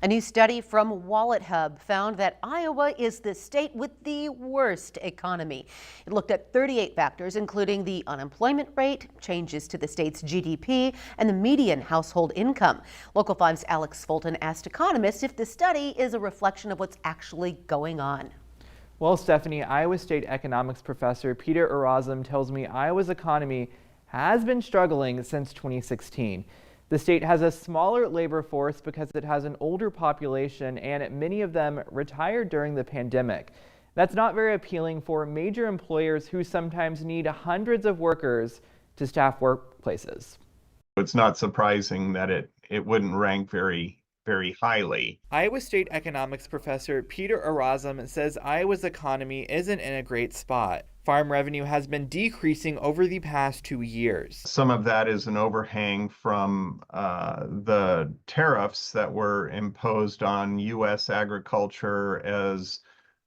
A new study from WalletHub found that Iowa is the state with the worst economy. It looked at 38 factors, including the unemployment rate, changes to the state's GDP, and the median household income. Local 5's Alex Fulton asked economists if the study is a reflection of what's actually going on. Well, Stephanie, Iowa State economics professor Peter Erasm tells me Iowa's economy has been struggling since 2016. The state has a smaller labor force because it has an older population and many of them retired during the pandemic. That's not very appealing for major employers who sometimes need hundreds of workers to staff workplaces. It's not surprising that it wouldn't rank very highly. Iowa State economics professor Peter Erasm says Iowa's economy isn't in a great spot. Farm revenue has been decreasing over the past 2 years. Some of that is an overhang from the tariffs that were imposed on U.S. agriculture as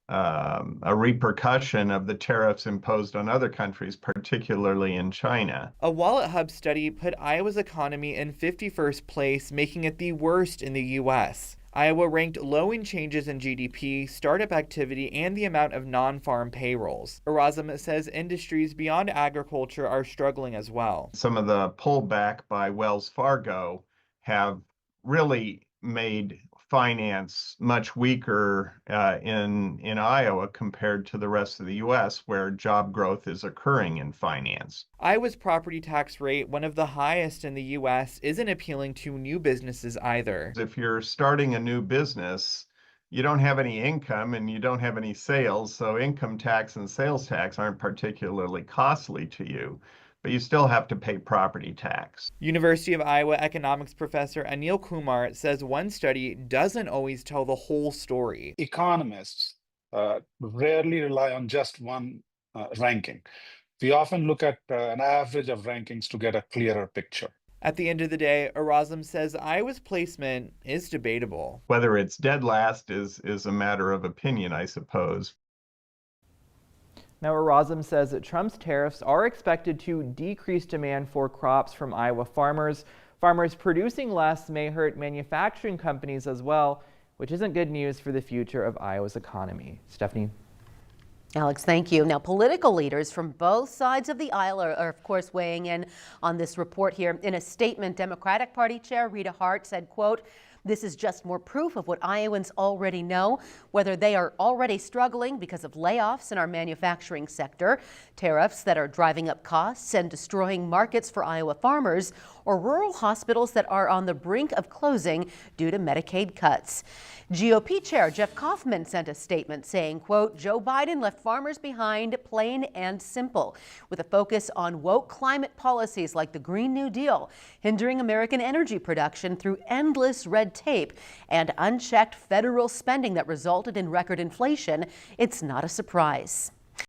a repercussion of the tariffs imposed on other countries, particularly in China. A WalletHub study put Iowa's economy in 51st place, making it the worst in the U.S. Iowa ranked low in changes in GDP, startup activity, and the amount of non-farm payrolls. Erasm says industries beyond agriculture are struggling as well. Some of the pullback by Wells Fargo have really made finance much weaker in Iowa compared to the rest of the U.S., where job growth is occurring in finance. Iowa's property tax rate, one of the highest in the U.S., isn't appealing to new businesses either. If you're starting a new business, you don't have any income and you don't have any sales, so income tax and sales tax aren't particularly costly to you. But you still have to pay property tax. University of Iowa economics professor Anil Kumar says one study doesn't always tell the whole story. Economists rarely rely on just one ranking. We often look at an average of rankings to get a clearer picture. At the end of the day, Erasm says Iowa's placement is debatable. Whether it's dead last is a matter of opinion, I suppose. Now, Erasm says that Trump's tariffs are expected to decrease demand for crops from Iowa farmers. Farmers producing less may hurt manufacturing companies as well, which isn't good news for the future of Iowa's economy. Stephanie? Alex, thank you. Now, political leaders from both sides of the aisle are of course, weighing in on this report here. In a statement, Democratic Party Chair Rita Hart said, quote, "This is just more proof of what Iowans already know, whether they are already struggling because of layoffs in our manufacturing sector, tariffs that are driving up costs and destroying markets for Iowa farmers, or rural hospitals that are on the brink of closing due to Medicaid cuts." GOP Chair Jeff Kaufman sent a statement saying, quote, "Joe Biden left farmers behind, plain and simple, with a focus on woke climate policies like the Green New Deal, hindering American energy production through endless red tape and unchecked federal spending that resulted in record inflation. It's not a surprise."